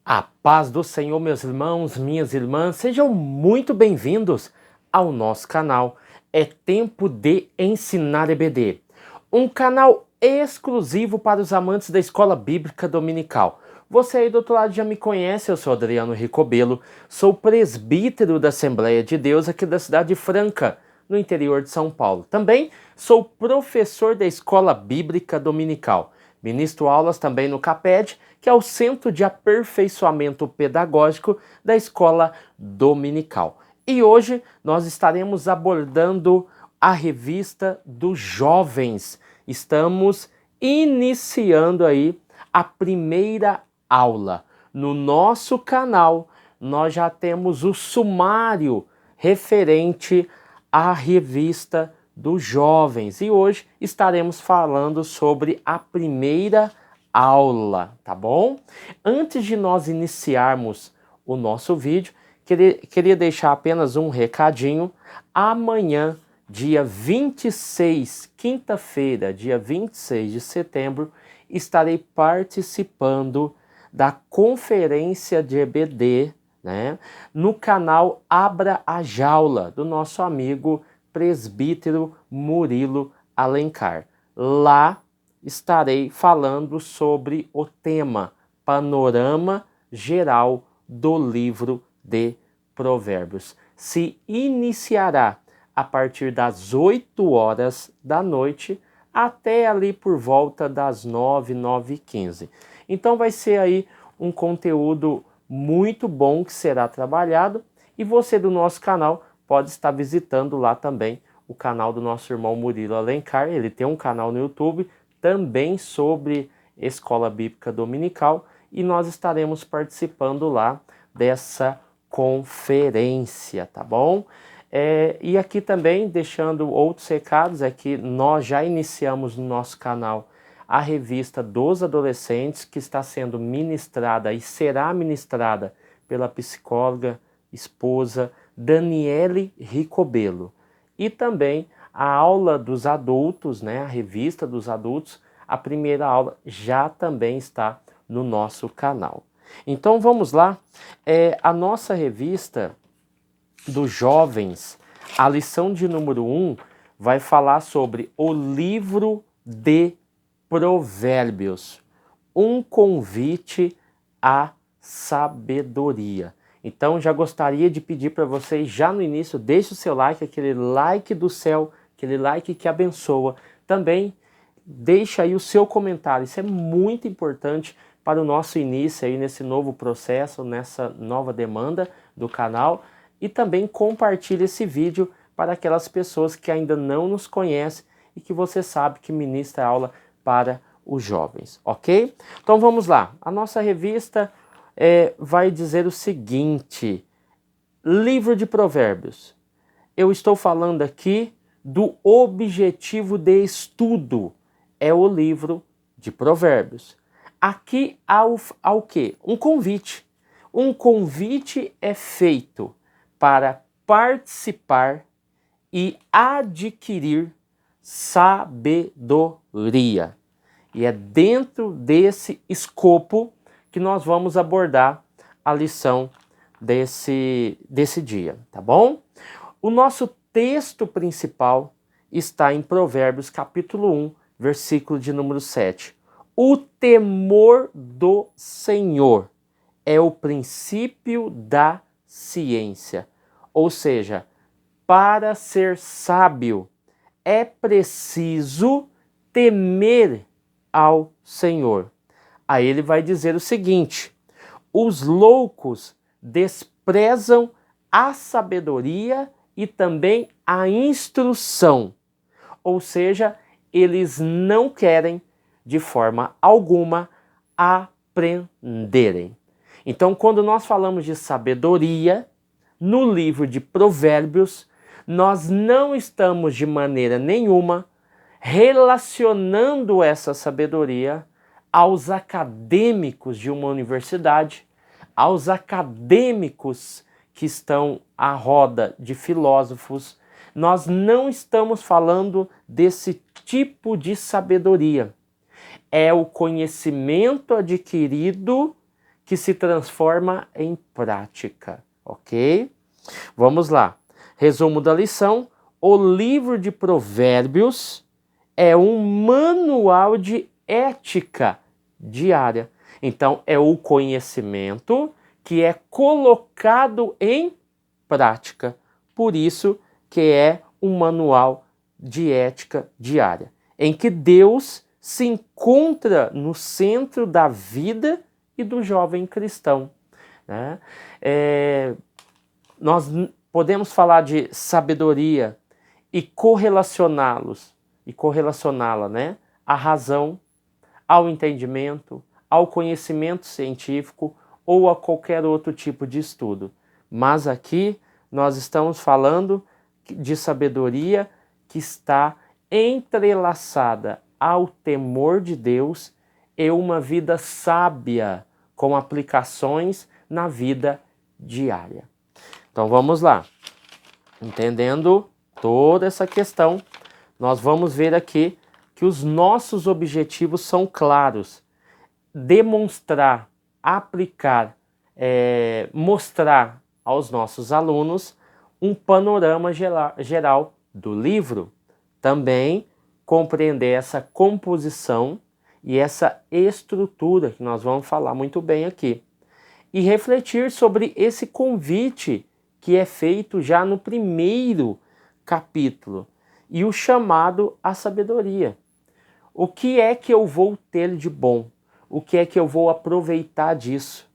A paz do Senhor, meus irmãos, minhas irmãs, sejam muito bem-vindos ao nosso canal. É tempo de ensinar EBD, um canal exclusivo para os amantes da Escola Bíblica Dominical. Você aí do outro lado já me conhece, eu sou Adriano Ricobelo, sou presbítero da Assembleia de Deus aqui da cidade de Franca, no interior de São Paulo. Também sou professor da Escola Bíblica Dominical. Ministro aulas também no CAPED, que é o Centro de Aperfeiçoamento Pedagógico da Escola Dominical. E hoje nós estaremos abordando a revista dos jovens. Estamos iniciando aí a primeira aula. No nosso canal, nós já temos o sumário referente à revista dos jovens e hoje estaremos falando sobre a primeira aula, tá bom? Antes de nós iniciarmos o nosso vídeo, queria deixar apenas um recadinho. Amanhã, dia 26, quinta-feira, dia 26 de setembro, estarei participando da conferência de EBD, né, no canal Abra a Jaula, do nosso amigo presbítero Murilo Alencar. Lá estarei falando sobre o tema Panorama Geral do Livro de Provérbios. Se iniciará a partir das 8 horas da noite até ali por volta das 9, 9h15. Então vai ser aí um conteúdo muito bom que será trabalhado e você do nosso canal pode estar visitando lá também o canal do nosso irmão Murilo Alencar. Ele tem um canal no YouTube também sobre Escola Bíblica Dominical e nós estaremos participando lá dessa conferência, tá bom? E aqui também, deixando outros recados, é que nós já iniciamos no nosso canal a revista dos adolescentes, que está sendo ministrada e será ministrada pela psicóloga, esposa Daniele Ricobelo. E também a aula dos adultos, né, a revista dos adultos, a primeira aula já também está no nosso canal. Então vamos lá, a nossa revista dos jovens, a lição de número 1 vai falar sobre o livro de Provérbios, um convite à sabedoria. Então já gostaria de pedir para vocês, já no início, deixe o seu like, aquele like do céu, aquele like que abençoa. Também deixe aí o seu comentário, isso é muito importante para o nosso início aí nesse novo processo, nessa nova demanda do canal. E também compartilhe esse vídeo para aquelas pessoas que ainda não nos conhecem e que você sabe que ministra aula para os jovens, ok? Então vamos lá, a nossa revista vai dizer o seguinte: livro de Provérbios. Eu estou falando aqui do objetivo de estudo, é o livro de Provérbios. Aqui há o quê? Um convite. Um convite é feito para participar e adquirir sabedoria. E é dentro desse escopo que nós vamos abordar a lição desse dia, tá bom? O nosso texto principal está em Provérbios capítulo 1, versículo de número 7. O temor do Senhor é o princípio da ciência. Ou seja, para ser sábio é preciso temer ao Senhor. Aí ele vai dizer o seguinte: os loucos desprezam a sabedoria e também a instrução. Ou seja, eles não querem de forma alguma aprenderem. Então, quando nós falamos de sabedoria, no livro de Provérbios, nós não estamos de maneira nenhuma relacionando essa sabedoria aos acadêmicos de uma universidade, aos acadêmicos que estão à roda de filósofos. Nós não estamos falando desse tipo de sabedoria. É o conhecimento adquirido que se transforma em prática, ok? Vamos lá. Resumo da lição: o livro de Provérbios é um manual de ética diária. Então, é o conhecimento que é colocado em prática. Por isso que é um manual de ética diária, em que Deus se encontra no centro da vida e do jovem cristão, né? Nós podemos falar de sabedoria e correlacioná-la, né, à razão, ao entendimento, ao conhecimento científico ou a qualquer outro tipo de estudo. Mas aqui nós estamos falando de sabedoria que está entrelaçada ao temor de Deus e uma vida sábia com aplicações na vida diária. Então vamos lá. Entendendo toda essa questão, nós vamos ver aqui que os nossos objetivos são claros: demonstrar, aplicar, mostrar aos nossos alunos um panorama geral do livro. Também compreender essa composição e essa estrutura que nós vamos falar muito bem aqui. E refletir sobre esse convite que é feito já no primeiro capítulo e o chamado à sabedoria. O que é que eu vou ter de bom? O que é que eu vou aproveitar disso?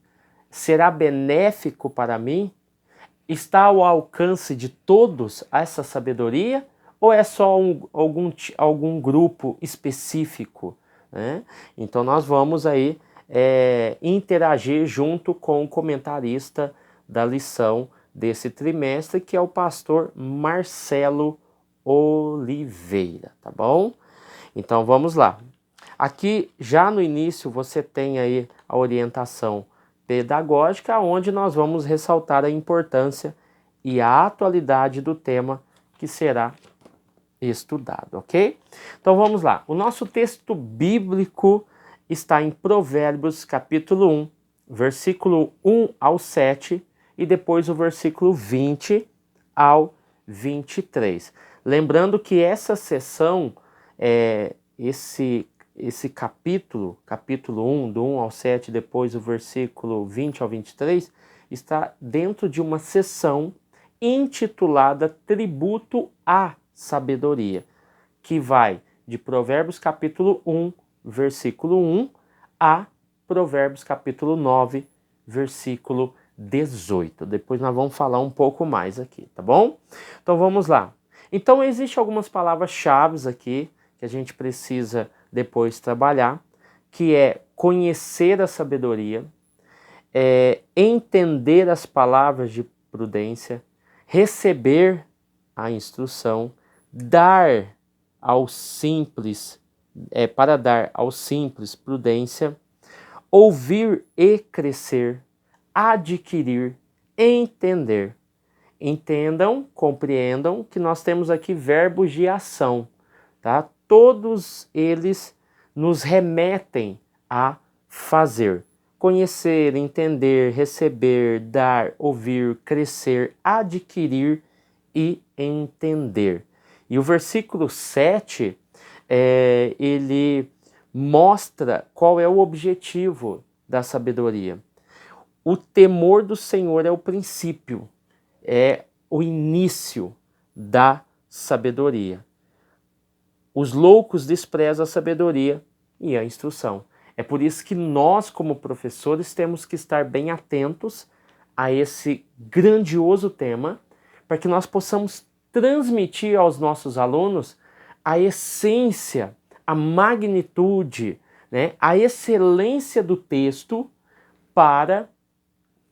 Será benéfico para mim? Está ao alcance de todos essa sabedoria? Ou é só algum grupo específico, né? Então nós vamos aí interagir junto com o comentarista da lição desse trimestre, que é o pastor Marcelo Oliveira, tá bom? Então vamos lá. Aqui já no início você tem aí a orientação pedagógica, onde nós vamos ressaltar a importância e a atualidade do tema que será estudado, ok? Então vamos lá. O nosso texto bíblico está em Provérbios capítulo 1, versículo 1 ao 7 e depois o versículo 20 ao 23. Lembrando que essa sessão, esse capítulo 1, do 1 ao 7, depois o versículo 20 ao 23, está dentro de uma sessão intitulada Tributo à Sabedoria, que vai de Provérbios capítulo 1, versículo 1, a Provérbios capítulo 9, versículo 18. Depois nós vamos falar um pouco mais aqui, tá bom? Então vamos lá. Então existem algumas palavras-chave aqui que a gente precisa depois trabalhar, que é conhecer a sabedoria, entender as palavras de prudência, receber a instrução, dar ao simples, para dar ao simples prudência, ouvir e crescer, adquirir, entender. Entendam, compreendam que nós temos aqui verbos de ação, tá? Todos eles nos remetem a fazer. Conhecer, entender, receber, dar, ouvir, crescer, adquirir e entender. E o versículo 7, ele mostra qual é o objetivo da sabedoria. O temor do Senhor é o princípio, é o início da sabedoria. Os loucos desprezam a sabedoria e a instrução. É por isso que nós, como professores, temos que estar bem atentos a esse grandioso tema, para que nós possamos transmitir aos nossos alunos a essência, a magnitude, né, a excelência do texto, para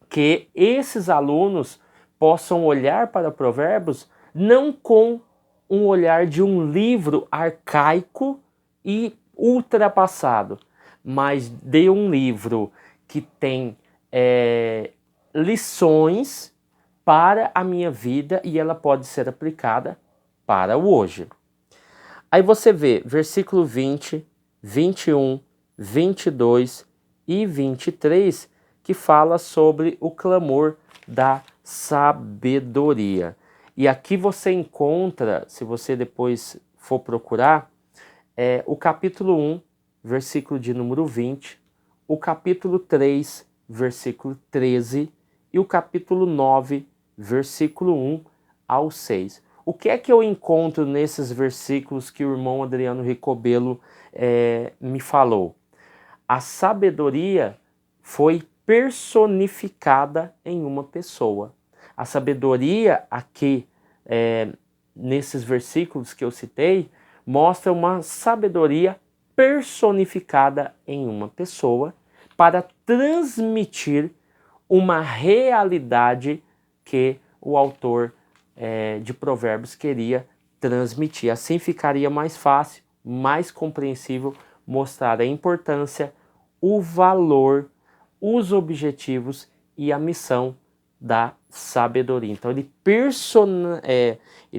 que esses alunos possam olhar para Provérbios não com um olhar de um livro arcaico e ultrapassado, mas de um livro que tem lições para a minha vida e ela pode ser aplicada para o hoje. Aí você vê versículo 20, 21, 22 e 23, que fala sobre o clamor da sabedoria. E aqui você encontra, se você depois for procurar, o capítulo 1, versículo de número 20, o capítulo 3, versículo 13 e o capítulo 9, versículo 1 ao 6. O que é que eu encontro nesses versículos que o irmão Adriano Ricobello me falou? A sabedoria foi personificada em uma pessoa. A sabedoria aqui, nesses versículos que eu citei, mostra uma sabedoria personificada em uma pessoa para transmitir uma realidade que o autor de Provérbios queria transmitir. Assim ficaria mais fácil, mais compreensível mostrar a importância, o valor, os objetivos e a missão da sabedoria. Então ele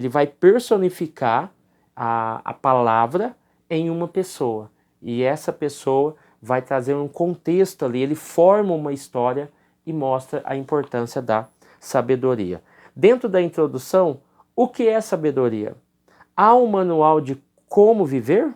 vai personificar a palavra em uma pessoa. E essa pessoa vai trazer um contexto ali, ele forma uma história e mostra a importância da sabedoria. Dentro da introdução, o que é sabedoria? Há um manual de como viver?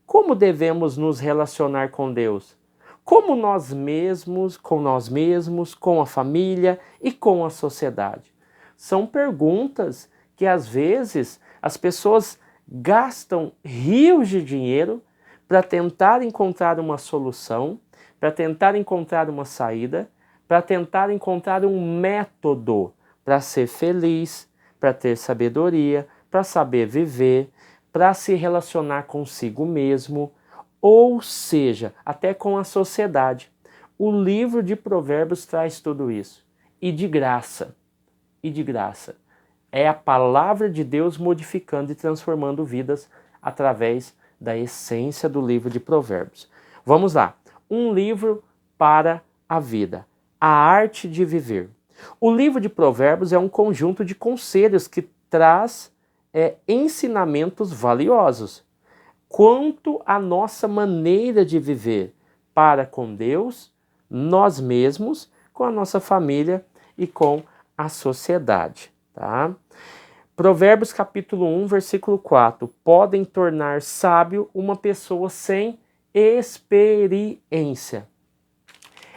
Como devemos nos relacionar com Deus? Como nós mesmos, com a família e com a sociedade? São perguntas que às vezes as pessoas gastam rios de dinheiro para tentar encontrar uma solução, para tentar encontrar uma saída, para tentar encontrar um método para ser feliz, para ter sabedoria, para saber viver, para se relacionar consigo mesmo, ou seja, até com a sociedade. O livro de Provérbios traz tudo isso. E de graça. E de graça. É a palavra de Deus modificando e transformando vidas através da essência do livro de Provérbios. Vamos lá. Um livro para a vida. A arte de viver. O livro de Provérbios é um conjunto de conselhos que traz ensinamentos valiosos quanto à nossa maneira de viver para com Deus, nós mesmos, com a nossa família e com a sociedade. Tá? Provérbios capítulo 1, versículo 4. Podem tornar sábio uma pessoa sem experiência.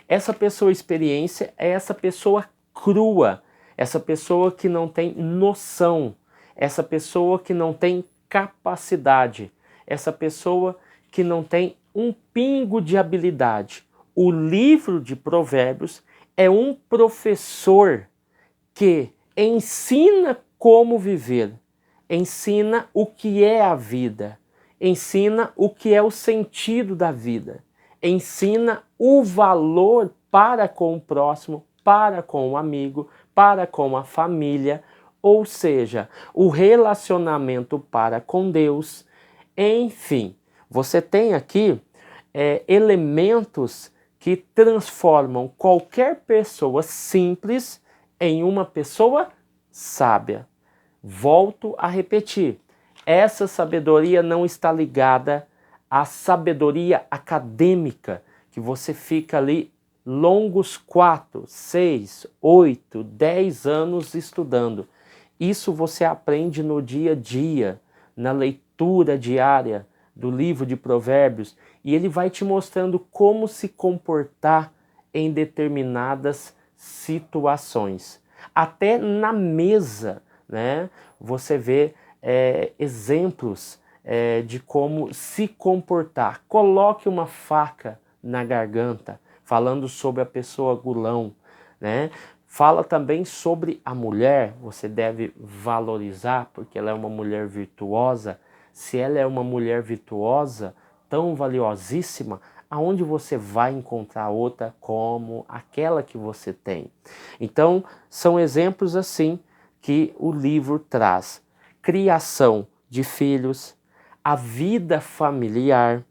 Essa pessoa experiência é essa pessoa crua, essa pessoa que não tem noção, essa pessoa que não tem capacidade, essa pessoa que não tem um pingo de habilidade. O livro de Provérbios é um professor que ensina como viver, ensina o que é a vida, ensina o que é o sentido da vida, ensina o valor para com o próximo, para com o amigo, para com a família, ou seja, o relacionamento para com Deus. Enfim, você tem aqui elementos que transformam qualquer pessoa simples em uma pessoa sábia. Volto a repetir, essa sabedoria não está ligada à sabedoria acadêmica, que você fica ali longos 4, 6, 8, 10 anos estudando. Isso você aprende no dia a dia, na leitura diária do livro de Provérbios, e ele vai te mostrando como se comportar em determinadas situações. Até na mesa, né, você vê exemplos de como se comportar. Coloque uma faca na garganta, falando sobre a pessoa gulão, né? Fala também sobre a mulher, você deve valorizar, porque ela é uma mulher virtuosa. Se ela é uma mulher virtuosa, tão valiosíssima, aonde você vai encontrar outra como aquela que você tem? Então, são exemplos assim que o livro traz. Criação de filhos, a vida familiar,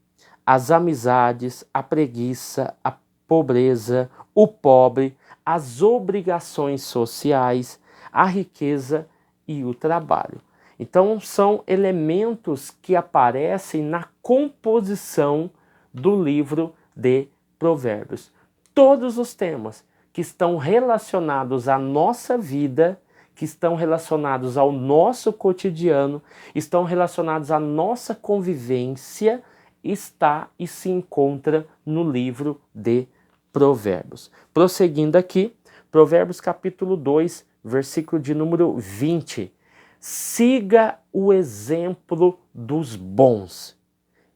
as amizades, a preguiça, a pobreza, o pobre, as obrigações sociais, a riqueza e o trabalho. Então, são elementos que aparecem na composição do livro de Provérbios. todos os temas que estão relacionados à nossa vida, que estão relacionados ao nosso cotidiano, estão relacionados à nossa convivência, está e se encontra no livro de Provérbios. Prosseguindo aqui, Provérbios capítulo 2, versículo de número 20. Siga o exemplo dos bons.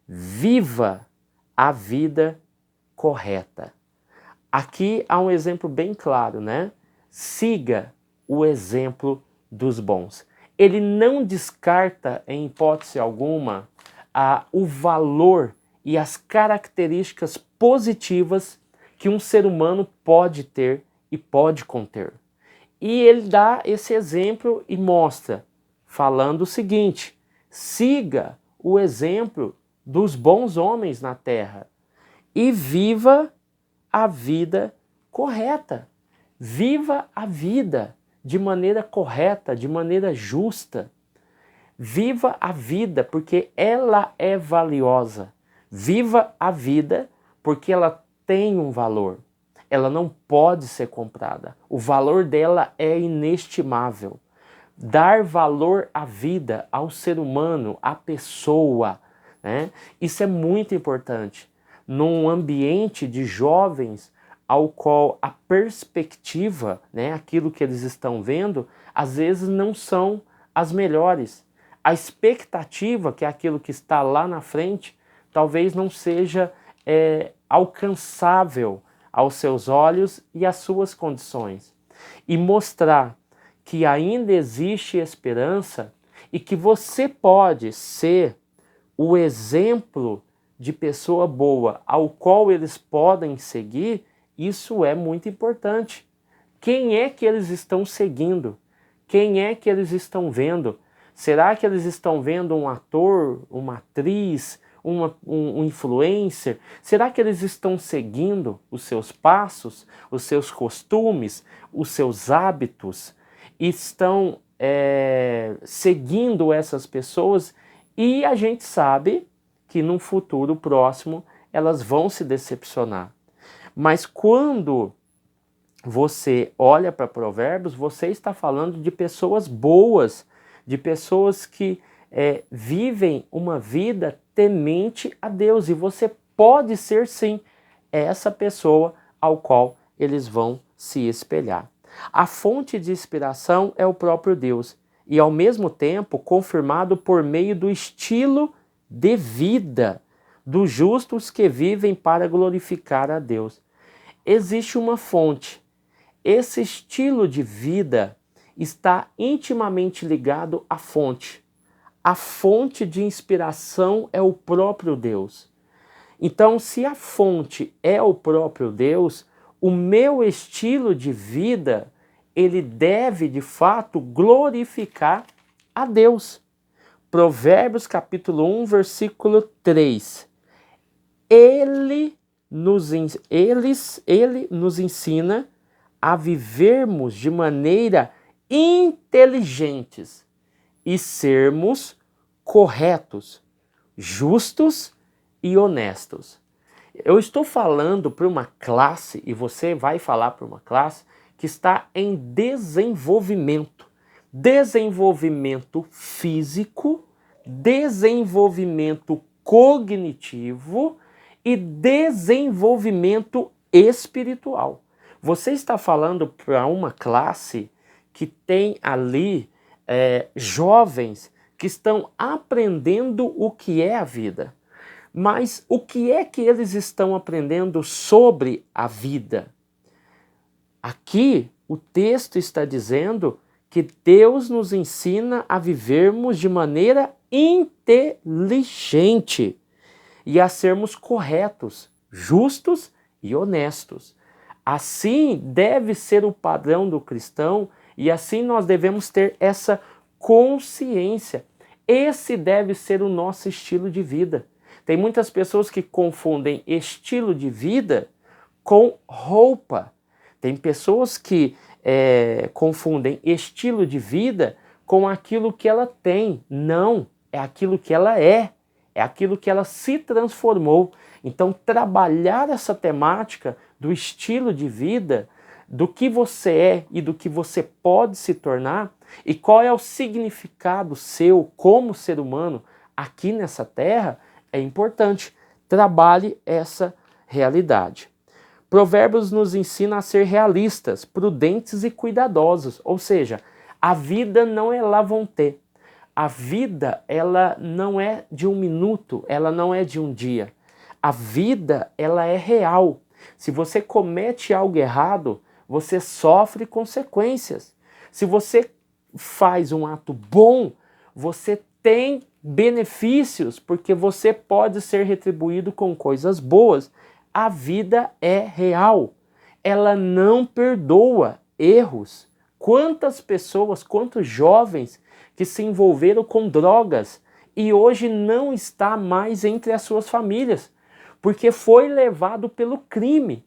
Viva a vida correta. Aqui há um exemplo bem claro, né? Siga o exemplo dos bons. Ele não descarta, em hipótese alguma, o valor e as características positivas que um ser humano pode ter e pode conter. E ele dá esse exemplo e mostra, falando o seguinte: siga o exemplo dos bons homens na terra e viva a vida correta. Viva a vida de maneira correta, de maneira justa. Viva a vida porque ela é valiosa. Viva a vida porque ela tem um valor. Ela não pode ser comprada. O valor dela é inestimável. Dar valor à vida, ao ser humano, à pessoa, né? Isso é muito importante. Num ambiente de jovens ao qual a perspectiva, né, aquilo que eles estão vendo, às vezes não são as melhores. A expectativa, que é aquilo que está lá na frente, talvez não seja alcançável aos seus olhos e às suas condições. E mostrar que ainda existe esperança e que você pode ser o exemplo de pessoa boa ao qual eles podem seguir, isso é muito importante. Quem é que eles estão seguindo? Quem é que eles estão vendo? Será que eles estão vendo um ator, uma atriz, um influencer? Será que eles estão seguindo os seus passos, os seus costumes, os seus hábitos? Estão seguindo essas pessoas e a gente sabe que num futuro próximo elas vão se decepcionar. Mas quando você olha para Provérbios, você está falando de pessoas boas, de pessoas que vivem uma vida temente a Deus. E você pode ser, sim, essa pessoa ao qual eles vão se espelhar. A fonte de inspiração é o próprio Deus e, ao mesmo tempo, confirmado por meio do estilo de vida dos justos que vivem para glorificar a Deus. Existe uma fonte. Esse estilo de vida está intimamente ligado à fonte. A fonte de inspiração é o próprio Deus. Então, se a fonte é o próprio Deus, o meu estilo de vida, ele deve, de fato, glorificar a Deus. Provérbios capítulo 1, versículo 3. Ele nos ensina a vivermos de maneira inteligentes e sermos corretos, justos e honestos. Eu estou falando para uma classe, e você vai falar para uma classe, que está em desenvolvimento. Desenvolvimento físico, desenvolvimento cognitivo e desenvolvimento espiritual. Você está falando para uma classe que tem ali jovens que estão aprendendo o que é a vida. Mas o que é que eles estão aprendendo sobre a vida? Aqui o texto está dizendo que Deus nos ensina a vivermos de maneira inteligente e a sermos corretos, justos e honestos. Assim deve ser o padrão do cristão e assim nós devemos ter essa consciência. Esse deve ser o nosso estilo de vida. Tem muitas pessoas que confundem estilo de vida com roupa. Tem pessoas que confundem estilo de vida com aquilo que ela tem. Não, é aquilo que ela é aquilo que ela se transformou. Então, trabalhar essa temática do estilo de vida, do que você é e do que você pode se tornar, e qual é o significado seu como ser humano aqui nessa terra, é importante. Trabalhe essa realidade. Provérbios nos ensina a ser realistas, prudentes e cuidadosos, ou seja, a vida não é la volonté. A vida, ela não é de um minuto, ela não é de um dia. A vida, ela é real. Se você comete algo errado, você sofre consequências. Se você faz um ato bom, você tem benefícios, porque você pode ser retribuído com coisas boas. A vida é real. Ela não perdoa erros. Quantas pessoas, quantos jovens que se envolveram com drogas e hoje não está mais entre as suas famílias, porque foi levado pelo crime.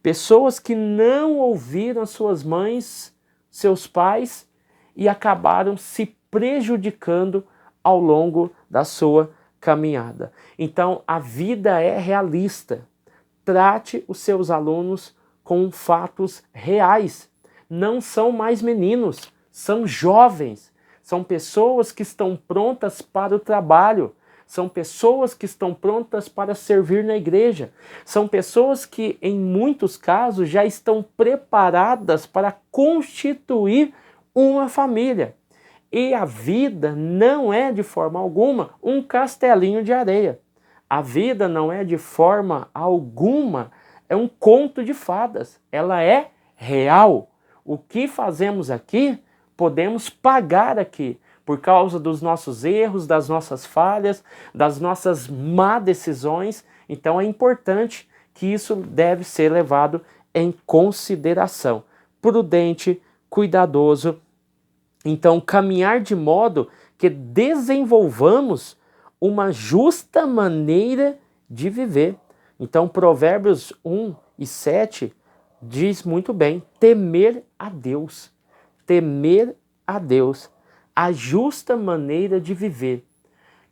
Pessoas que não ouviram suas mães, seus pais e acabaram se prejudicando ao longo da sua caminhada. Então, a vida é realista. Trate os seus alunos com fatos reais. Não são mais meninos, são jovens. São pessoas que estão prontas para o trabalho. São pessoas que estão prontas para servir na igreja. São pessoas que, em muitos casos, já estão preparadas para constituir uma família. E a vida não é, de forma alguma, um castelinho de areia. A vida não é, de forma alguma, um conto de fadas. Ela é real. O que fazemos aqui, podemos pagar aqui, por causa dos nossos erros, das nossas falhas, das nossas má decisões. Então é importante que isso deve ser levado em consideração. Prudente, cuidadoso. Então, caminhar de modo que desenvolvamos uma justa maneira de viver. Então, Provérbios 1:7 diz muito bem: temer a Deus. Temer a Deus. A justa maneira de viver.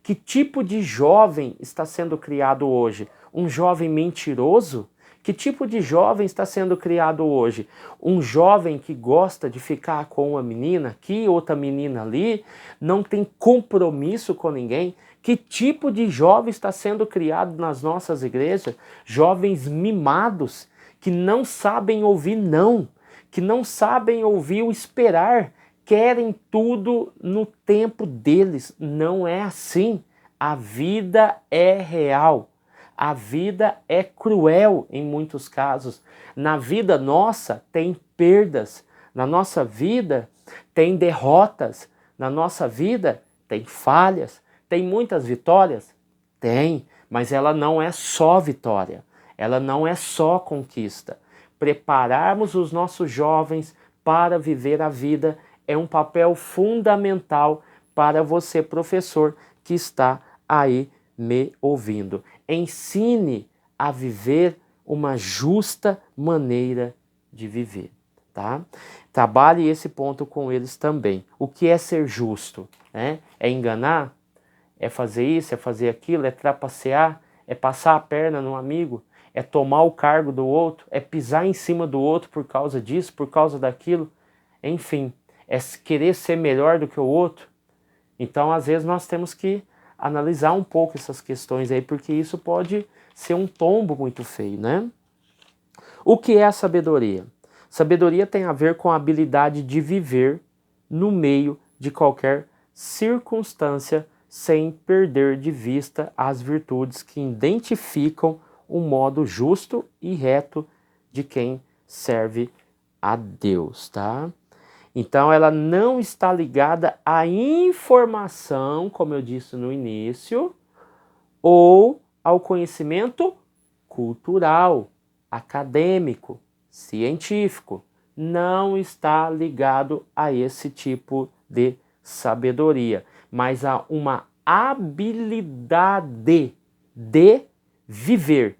Que tipo de jovem está sendo criado hoje? Um jovem mentiroso? Que tipo de jovem está sendo criado hoje? Um jovem que gosta de ficar com uma menina aqui, outra menina ali, não tem compromisso com ninguém? Que tipo de jovem está sendo criado nas nossas igrejas? Jovens mimados, que não sabem ouvir não, que não sabem ouvir o esperar, querem tudo no tempo deles. Não é assim. A vida é real. A vida é cruel em muitos casos. Na vida nossa tem perdas. Na nossa vida tem derrotas. Na nossa vida tem falhas. Tem muitas vitórias? Tem, mas ela não é só vitória. Ela não é só conquista. Prepararmos os nossos jovens para viver a vida é um papel fundamental para você, professor, que está aí me ouvindo. Ensine a viver uma justa maneira de viver, tá? Trabalhe esse ponto com eles também. O que é ser justo? Né? É enganar? É fazer isso? É fazer aquilo? É trapacear? É passar a perna no amigo? É tomar o cargo do outro? É pisar em cima do outro por causa disso, por causa daquilo? Enfim, é querer ser melhor do que o outro? Então, às vezes, nós temos que analisar um pouco essas questões aí, porque isso pode ser um tombo muito feio, né? O que é a sabedoria? Sabedoria tem a ver com a habilidade de viver no meio de qualquer circunstância sem perder de vista as virtudes que identificam o modo justo e reto de quem serve a Deus, tá? Então, ela não está ligada à informação, como eu disse no início, ou ao conhecimento cultural, acadêmico, científico. Não está ligado a esse tipo de sabedoria, mas a uma habilidade de viver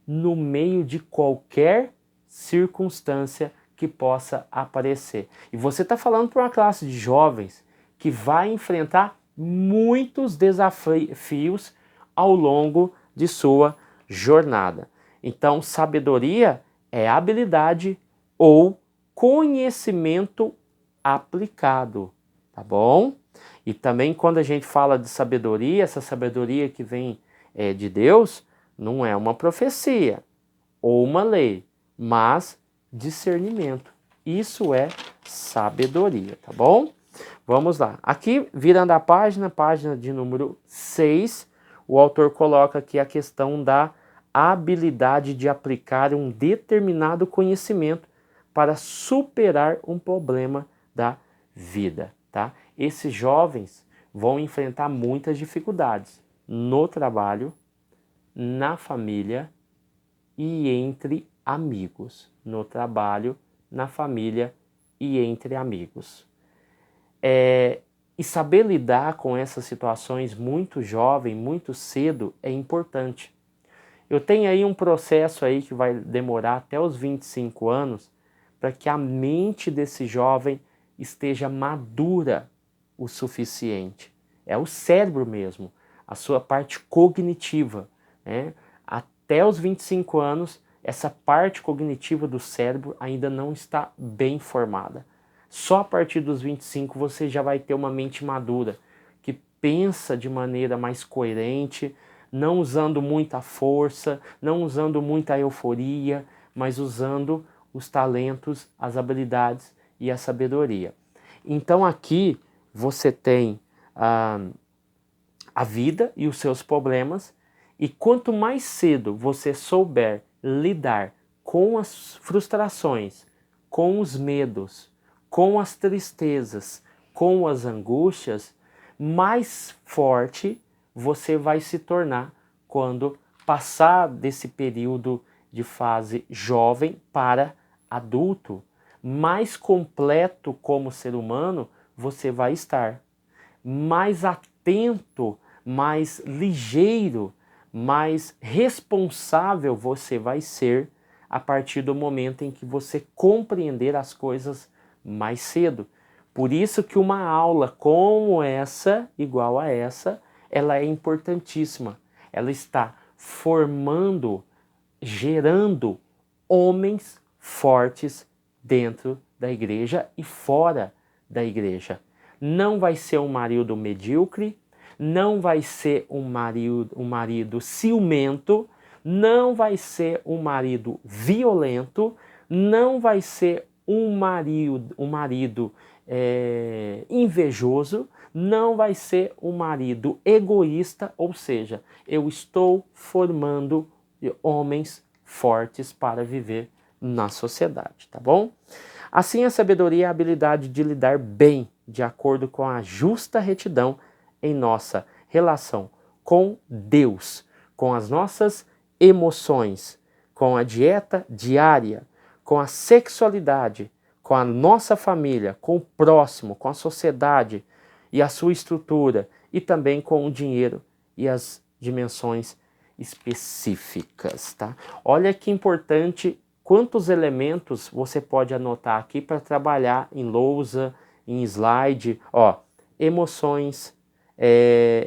no meio de qualquer circunstância que possa aparecer. E você está falando para uma classe de jovens que vai enfrentar muitos desafios ao longo de sua jornada. Então, sabedoria é habilidade ou conhecimento aplicado, tá bom? E também quando a gente fala de sabedoria, essa sabedoria que vem de Deus, não é uma profecia ou uma lei, mas discernimento. Isso é sabedoria, tá bom? Vamos lá. Aqui, virando a página de número 6, o autor coloca aqui a questão da habilidade de aplicar um determinado conhecimento para superar um problema da vida, tá? Esses jovens vão enfrentar muitas dificuldades no trabalho, na família e entre amigos. No trabalho, na família e entre amigos. E saber lidar com essas situações muito jovem, muito cedo, é importante. Eu tenho aí um processo aí que vai demorar até os 25 anos para que a mente desse jovem esteja madura o suficiente. É o cérebro mesmo, a sua parte cognitiva, né? Até os 25 anos, essa parte cognitiva do cérebro ainda não está bem formada. Só a partir dos 25 você já vai ter uma mente madura, que pensa de maneira mais coerente, não usando muita força, não usando muita euforia, mas usando os talentos, as habilidades e a sabedoria. Então aqui você tem a vida e os seus problemas, e quanto mais cedo você souber lidar com as frustrações, com os medos, com as tristezas, com as angústias, mais forte você vai se tornar quando passar desse período de fase jovem para adulto. Mais completo como ser humano você vai estar, mais atento, mais ligeiro, mais responsável você vai ser a partir do momento em que você compreender as coisas mais cedo. Por isso que uma aula como essa, igual a essa, ela é importantíssima. Ela está formando, gerando homens fortes dentro da igreja e fora da igreja. Não vai ser um marido medíocre, não vai ser um marido ciumento, não vai ser um marido violento, não vai ser um marido invejoso, não vai ser um marido egoísta, ou seja, eu estou formando homens fortes para viver na sociedade, tá bom? Assim, a sabedoria é a habilidade de lidar bem, de acordo com a justa retidão em nossa relação com Deus, com as nossas emoções, com a dieta diária, com a sexualidade, com a nossa família, com o próximo, com a sociedade e a sua estrutura, e também com o dinheiro e as dimensões específicas, tá? Olha que importante quantos elementos você pode anotar aqui para trabalhar em lousa, em slide, ó, emoções,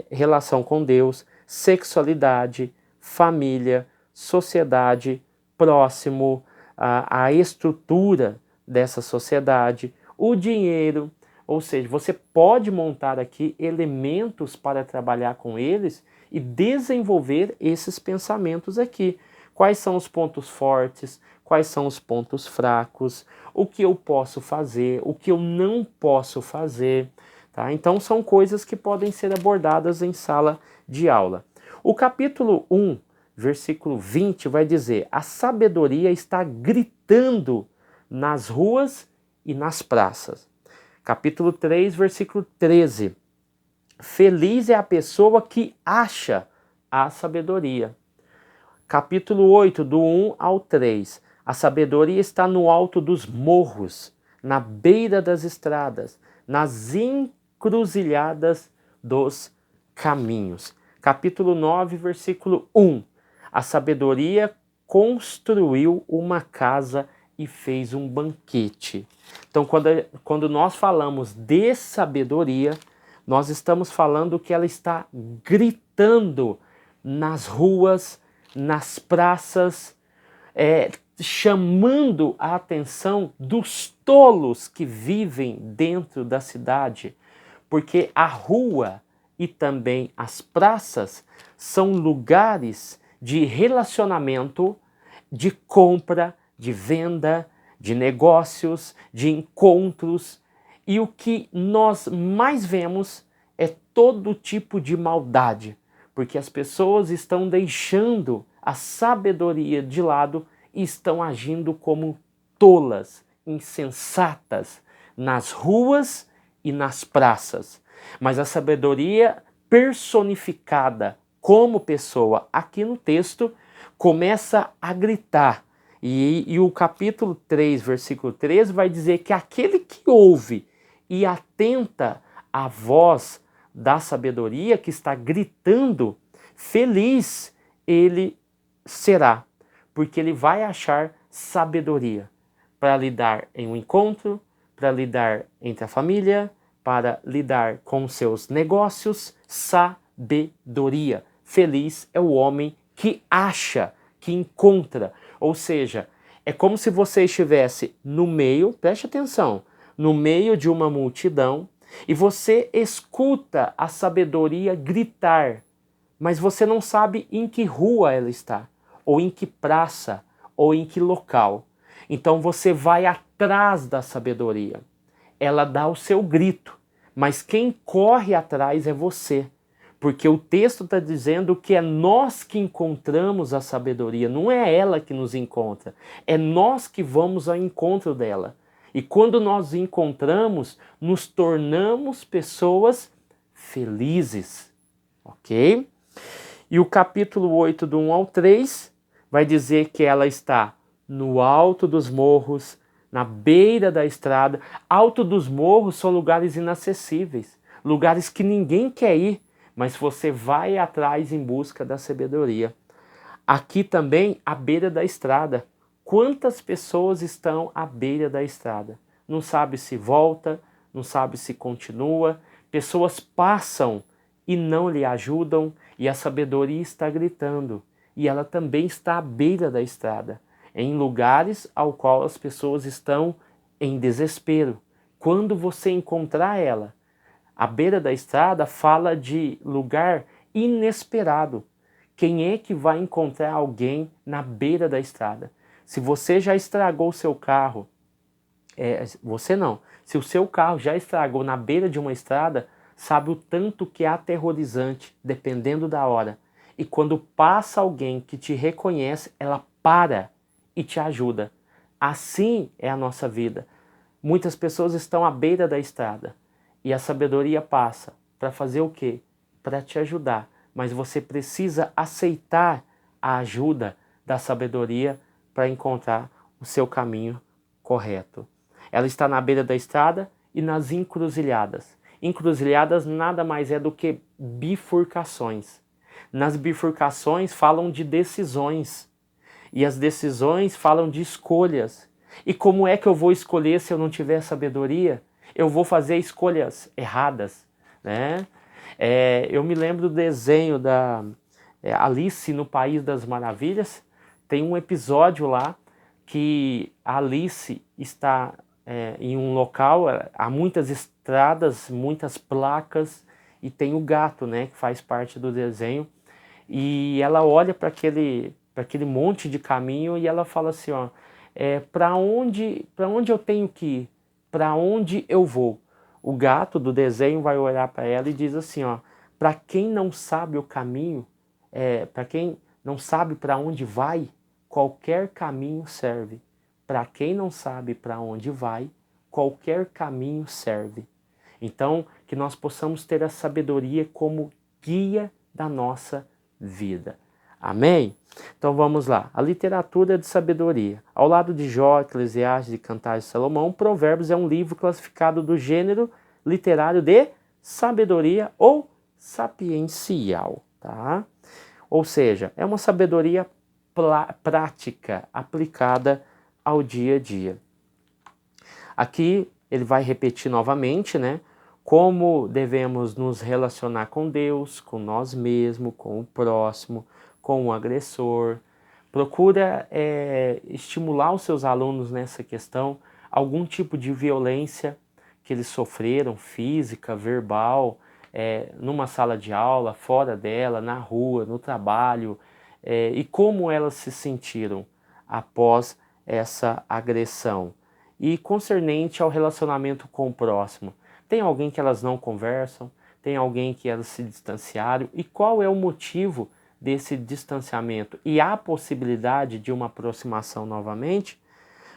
relação com Deus, sexualidade, família, sociedade, próximo, a estrutura dessa sociedade, o dinheiro, ou seja, você pode montar aqui elementos para trabalhar com eles e desenvolver esses pensamentos aqui. Quais são os pontos fortes, quais são os pontos fracos, o que eu posso fazer, o que eu não posso fazer, tá? Então são coisas que podem ser abordadas em sala de aula. O capítulo 1, versículo 20 vai dizer: a sabedoria está gritando nas ruas e nas praças. Capítulo 3, versículo 13. Feliz é a pessoa que acha a sabedoria. Capítulo 8, do 1 ao 3. A sabedoria está no alto dos morros, na beira das estradas, nas encruzilhadas dos caminhos. Capítulo 9, versículo 1. A sabedoria construiu uma casa e fez um banquete. Então, quando nós falamos de sabedoria, nós estamos falando que ela está gritando nas ruas, nas praças, chamando a atenção dos tolos que vivem dentro da cidade, porque a rua e também as praças são lugares de relacionamento, de compra, de venda, de negócios, de encontros, e o que nós mais vemos é todo tipo de maldade, porque as pessoas estão deixando a sabedoria de lado e estão agindo como tolas, insensatas, nas ruas e nas praças. Mas a sabedoria personificada como pessoa aqui no texto começa a gritar. E o capítulo 3, versículo 13 vai dizer que aquele que ouve e atenta à voz da sabedoria que está gritando, feliz ele será, porque ele vai achar sabedoria para lidar em um encontro, para lidar entre a família, para lidar com seus negócios, sabedoria. Feliz é o homem que acha, que encontra. Ou seja, é como se você estivesse no meio, preste atenção, no meio de uma multidão e você escuta a sabedoria gritar, mas você não sabe em que rua ela está, ou em que praça, ou em que local. Então você vai atrás da sabedoria. Ela dá o seu grito, mas quem corre atrás é você. Porque o texto está dizendo que é nós que encontramos a sabedoria, não é ela que nos encontra. É nós que vamos ao encontro dela. E quando nós encontramos, nos tornamos pessoas felizes. Ok? E o capítulo 8, do 1 ao 3, vai dizer que ela está no alto dos morros, na beira da estrada. Alto dos morros são lugares inacessíveis, lugares que ninguém quer ir, mas você vai atrás em busca da sabedoria. Aqui também, à beira da estrada. Quantas pessoas estão à beira da estrada? Não sabe se volta, não sabe se continua. Pessoas passam e não lhe ajudam, e a sabedoria está gritando. E ela também está à beira da estrada, em lugares ao qual as pessoas estão em desespero. Quando você encontrar ela, à beira da estrada fala de lugar inesperado. Quem é que vai encontrar alguém na beira da estrada? Se você já estragou o seu carro, você não. Se o seu carro já estragou na beira de uma estrada, sabe o tanto que é aterrorizante, dependendo da hora. E quando passa alguém que te reconhece, ela para e te ajuda. Assim é a nossa vida. Muitas pessoas estão à beira da estrada e a sabedoria passa para fazer o quê? Para te ajudar. Mas você precisa aceitar a ajuda da sabedoria para encontrar o seu caminho correto. Ela está na beira da estrada e nas encruzilhadas. Encruzilhadas nada mais é do que bifurcações. Nas bifurcações falam de decisões. E as decisões falam de escolhas. E como é que eu vou escolher se eu não tiver sabedoria? Eu vou fazer escolhas erradas, né? Eu me lembro do desenho da Alice no País das Maravilhas. Tem um episódio lá que a Alice está em um local, há muitas estradas, muitas placas, e tem o gato, né, que faz parte do desenho, e ela olha para aquele monte de caminho e ela fala assim, ó, para onde eu tenho que ir? Para onde eu vou? O gato do desenho vai olhar para ela e diz assim, ó, para quem não sabe o caminho, para quem não sabe para onde vai, qualquer caminho serve. Para quem não sabe para onde vai, qualquer caminho serve. Então, que nós possamos ter a sabedoria como guia da nossa vida. Amém? Então vamos lá. A literatura de sabedoria. Ao lado de Jó, Eclesiastes e Cantares de Salomão, Provérbios é um livro classificado do gênero literário de sabedoria ou sapiencial, tá? Ou seja, é uma sabedoria prática aplicada ao dia a dia. Aqui ele vai repetir novamente, né? Como devemos nos relacionar com Deus, com nós mesmos, com o próximo, com o agressor, Procura estimular os seus alunos nessa questão, algum tipo de violência que eles sofreram, física, verbal, numa sala de aula, fora dela, na rua, no trabalho, e como elas se sentiram após essa agressão. E concernente ao relacionamento com o próximo, tem alguém que elas não conversam, tem alguém que elas se distanciaram, e qual é o motivo desse distanciamento? E há possibilidade de uma aproximação novamente?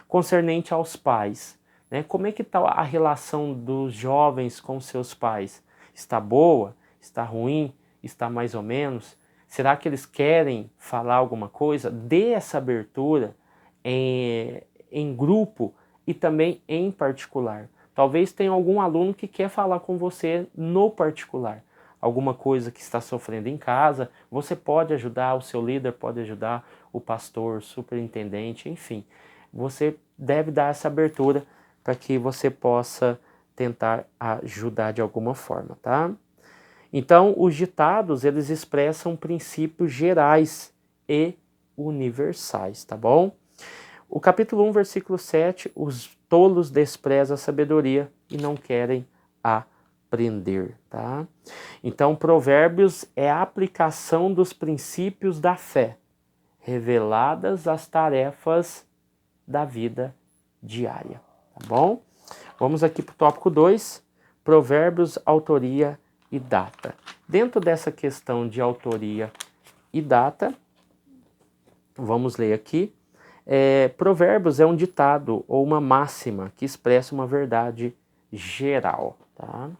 Concernente aos pais, né? Como é que está a relação dos jovens com seus pais? Está boa? Está ruim? Está mais ou menos? Será que eles querem falar alguma coisa? Dê essa abertura em grupo e também em particular. Talvez tenha algum aluno que quer falar com você no particular. Alguma coisa que está sofrendo em casa, você pode ajudar, o seu líder pode ajudar, o pastor, o superintendente, enfim. Você deve dar essa abertura para que você possa tentar ajudar de alguma forma, tá? Então, os ditados, eles expressam princípios gerais e universais, tá bom? O capítulo 1, versículo 7, os tolos desprezam a sabedoria e não querem aprender, tá? Então, Provérbios é a aplicação dos princípios da fé, reveladas às tarefas da vida diária, tá bom? Vamos aqui para o tópico 2, Provérbios, autoria e data. Dentro dessa questão de autoria e data, vamos ler aqui. Provérbios é um ditado ou uma máxima que expressa uma verdade geral. Tá?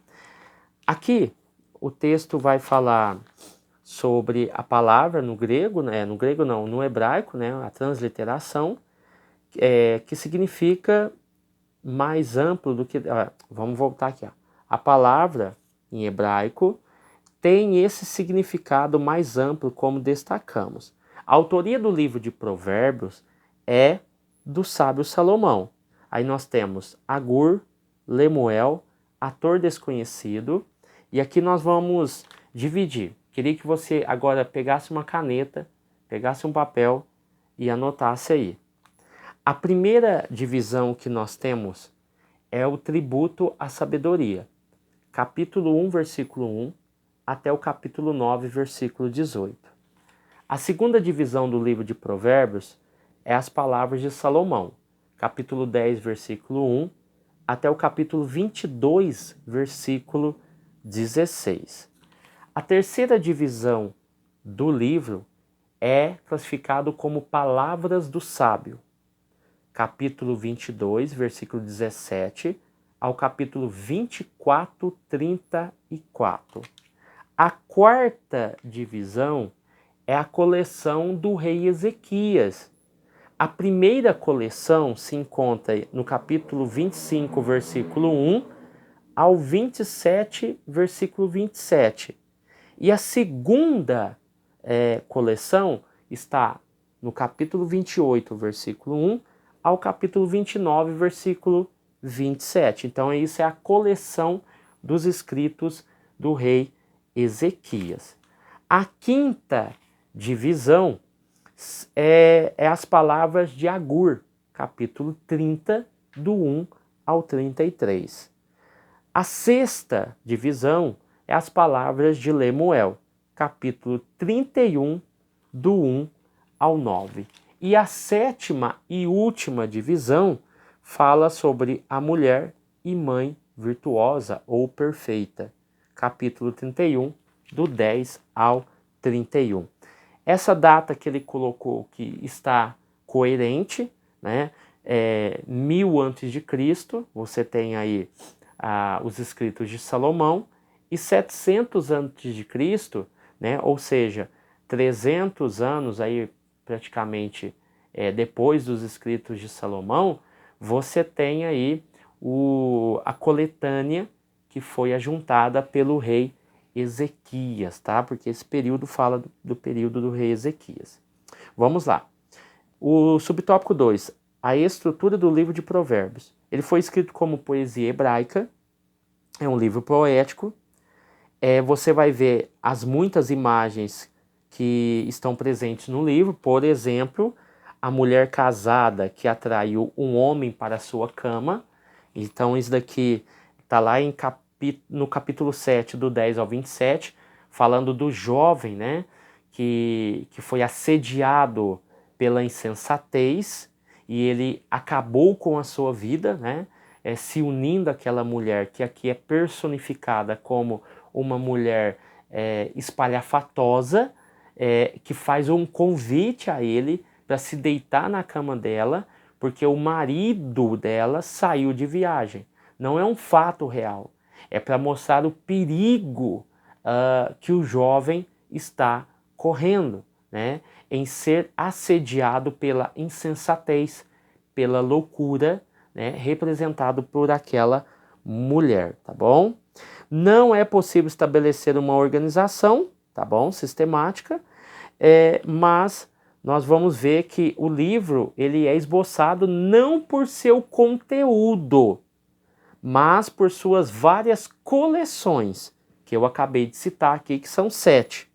Aqui o texto vai falar sobre a palavra no grego, no hebraico, né, a transliteração, que significa mais amplo do que... vamos voltar aqui. A palavra em hebraico tem esse significado mais amplo, como destacamos. A autoria do livro de Provérbios é do sábio Salomão. Aí nós temos Agur, Lemuel, ator desconhecido, e aqui nós vamos dividir. Queria que você agora pegasse uma caneta, pegasse um papel e anotasse aí. A primeira divisão que nós temos é o tributo à sabedoria. Capítulo 1, versículo 1, até o capítulo 9, versículo 18. A segunda divisão do livro de Provérbios é as palavras de Salomão, capítulo 10, versículo 1, até o capítulo 22, versículo 16. A terceira divisão do livro é classificado como palavras do sábio, capítulo 22, versículo 17, ao capítulo 24, 34. A quarta divisão é a coleção do rei Ezequias. A primeira coleção se encontra no capítulo 25, versículo 1, ao 27, versículo 27. E a segunda coleção está no capítulo 28, versículo 1, ao capítulo 29, versículo 27. Então, isso é a coleção dos escritos do rei Ezequias. A quinta divisão é as palavras de Agur, capítulo 30, do 1 ao 33. A sexta divisão é as palavras de Lemuel, capítulo 31, do 1 ao 9. E a sétima e última divisão fala sobre a mulher e mãe virtuosa ou perfeita, capítulo 31, do 10 ao 31. Essa data que ele colocou que está coerente, né? 1000 a.C., você tem aí os escritos de Salomão, e 700 a.C., né? Ou seja, 300 anos aí praticamente depois dos escritos de Salomão, você tem aí a coletânea que foi ajuntada pelo rei Ezequias, tá? Porque esse período fala do período do rei Ezequias. Vamos lá. O subtópico 2, a estrutura do livro de Provérbios. Ele foi escrito como poesia hebraica, é um livro poético. Você vai ver as muitas imagens que estão presentes no livro. Por exemplo, a mulher casada que atraiu um homem para a sua cama. Então isso daqui está lá no capítulo 7, do 10 ao 27, falando do jovem, né, que foi assediado pela insensatez e ele acabou com a sua vida, né, se unindo àquela mulher que aqui é personificada como uma mulher espalhafatosa, que faz um convite a ele para se deitar na cama dela, porque o marido dela saiu de viagem. Não é um fato real, é para mostrar o perigo que o jovem está correndo, né, em ser assediado pela insensatez, pela loucura, né, representado por aquela mulher, tá bom? Não é possível estabelecer uma organização, tá bom, sistemática, mas nós vamos ver que o livro ele é esboçado não por seu conteúdo, mas por suas várias coleções, que eu acabei de citar aqui, que são 7.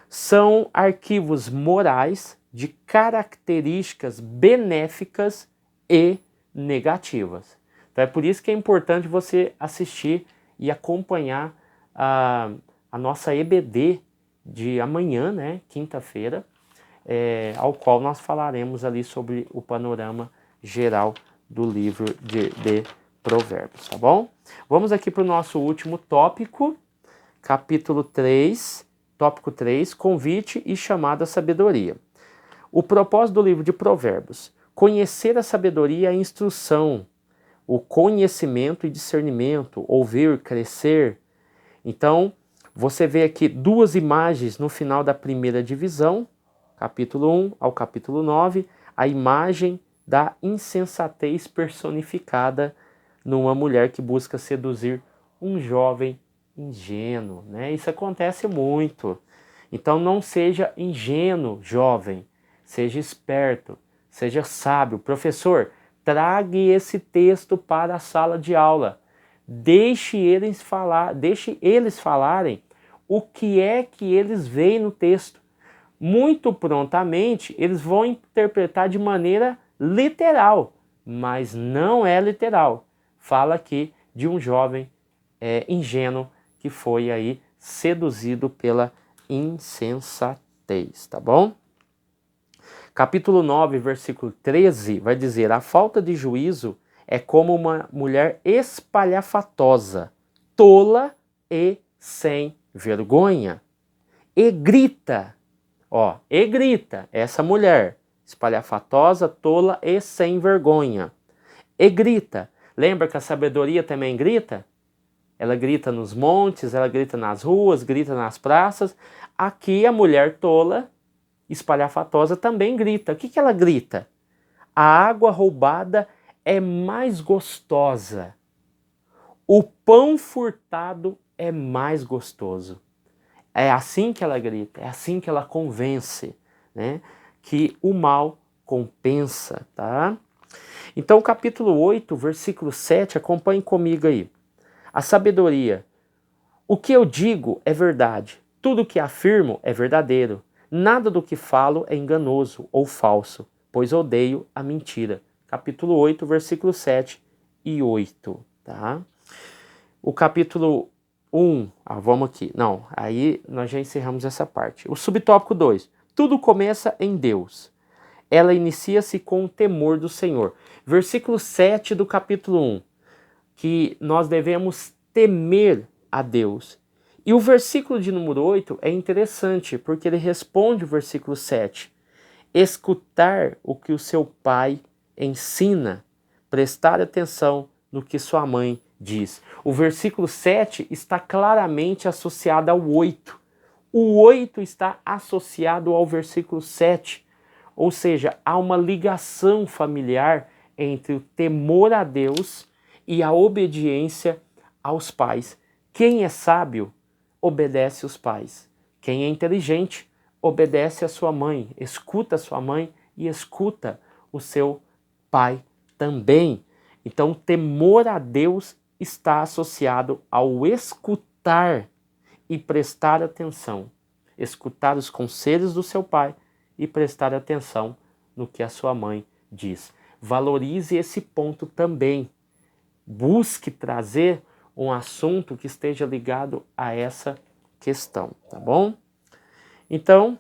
São arquivos morais de características benéficas e negativas. Então é por isso que é importante você assistir e acompanhar a nossa EBD de amanhã, né, quinta-feira, ao qual nós falaremos ali sobre o panorama geral do livro de Provérbios, tá bom? Vamos aqui para o nosso último tópico, capítulo 3, tópico 3, convite e chamada à sabedoria. O propósito do livro de Provérbios: conhecer a sabedoria e a instrução, o conhecimento e discernimento, ouvir, crescer. Então, você vê aqui 2 imagens no final da primeira divisão, capítulo 1 ao capítulo 9, a imagem da insensatez personificada numa mulher que busca seduzir um jovem ingênuo, né? Isso acontece muito. Então não seja ingênuo, jovem, seja esperto, seja sábio. Professor, traga esse texto para a sala de aula. Deixe eles falarem o que é que eles veem no texto. Muito prontamente eles vão interpretar de maneira literal, mas não é literal. Fala aqui de um jovem ingênuo que foi aí seduzido pela insensatez, tá bom? Capítulo 9, versículo 13, vai dizer: a falta de juízo é como uma mulher espalhafatosa, tola e sem vergonha. E grita, essa mulher, espalhafatosa, tola e sem vergonha. E grita. Lembra que a sabedoria também grita? Ela grita nos montes, ela grita nas ruas, grita nas praças. Aqui a mulher tola, espalhafatosa, também grita. O que ela grita? A água roubada é mais gostosa. O pão furtado é mais gostoso. É assim que ela grita, é assim que ela convence, né, que o mal compensa, tá? Então, capítulo 8, versículo 7, acompanhe comigo aí. A sabedoria. O que eu digo é verdade. Tudo o que afirmo é verdadeiro. Nada do que falo é enganoso ou falso, pois odeio a mentira. Capítulo 8, versículo 7 e 8, tá? O capítulo 1, vamos aqui. Não, aí nós já encerramos essa parte. O subtópico 2. Tudo começa em Deus. Ela inicia-se com o temor do Senhor. Versículo 7 do capítulo 1. Que nós devemos temer a Deus. E o versículo de número 8 é interessante, porque ele responde o versículo 7. Escutar o que o seu pai ensina, prestar atenção no que sua mãe diz. O versículo 7 está claramente associado ao 8. O 8 está associado ao versículo 7. Ou seja, há uma ligação familiar entre o temor a Deus e a obediência aos pais. Quem é sábio, obedece os pais. Quem é inteligente, obedece a sua mãe, escuta a sua mãe e escuta o seu pai também. Então, temor a Deus está associado ao escutar e prestar atenção. escutar os conselhos do seu pai e prestar atenção no que a sua mãe diz. Valorize esse ponto também. Busque trazer um assunto que esteja ligado a essa questão, tá bom? Então,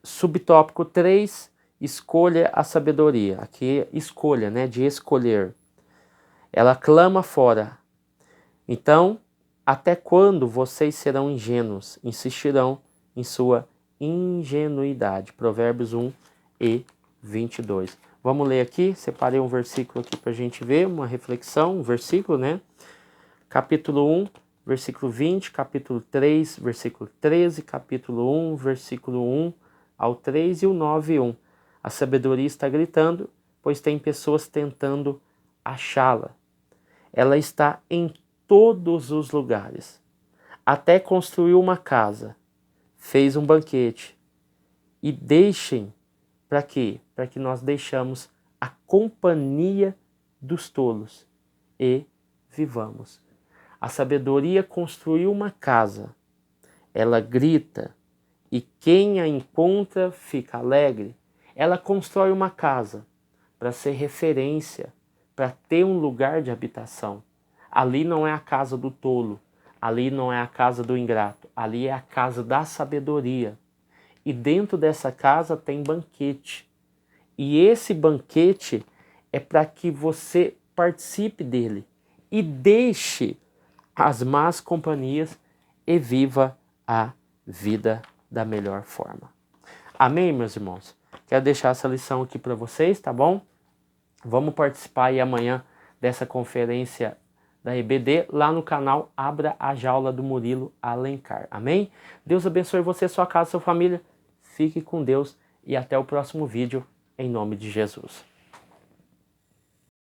subtópico 3, escolha a sabedoria. Aqui, escolha, né, de escolher. Ela clama fora. Então, até quando vocês serão ingênuos? Insistirão em sua ingenuidade. Provérbios 1 e 22. Vamos ler aqui, separei um versículo aqui para a gente ver, uma reflexão, um versículo, né? Capítulo 1, versículo 20, capítulo 3, versículo 13, capítulo 1, versículo 1 ao 3 e o 9 e 1. A sabedoria está gritando, pois tem pessoas tentando achá-la. Ela está em todos os lugares. Até construiu uma casa, fez um banquete. E deixem, para quê? Para que nós deixamos a companhia dos tolos e vivamos. A sabedoria construiu uma casa, ela grita, e quem a encontra fica alegre. Ela constrói uma casa para ser referência, para ter um lugar de habitação. Ali não é a casa do tolo, ali não é a casa do ingrato, ali é a casa da sabedoria. E dentro dessa casa tem banquete. E esse banquete é para que você participe dele e deixe as más companhias e viva a vida da melhor forma. Amém, meus irmãos? Quero deixar essa lição aqui para vocês, tá bom? Vamos participar aí amanhã dessa conferência da EBD lá no canal Abra a Jaula do Murilo Alencar. Amém? Deus abençoe você, sua casa, sua família. Fique com Deus e até o próximo vídeo, em nome de Jesus.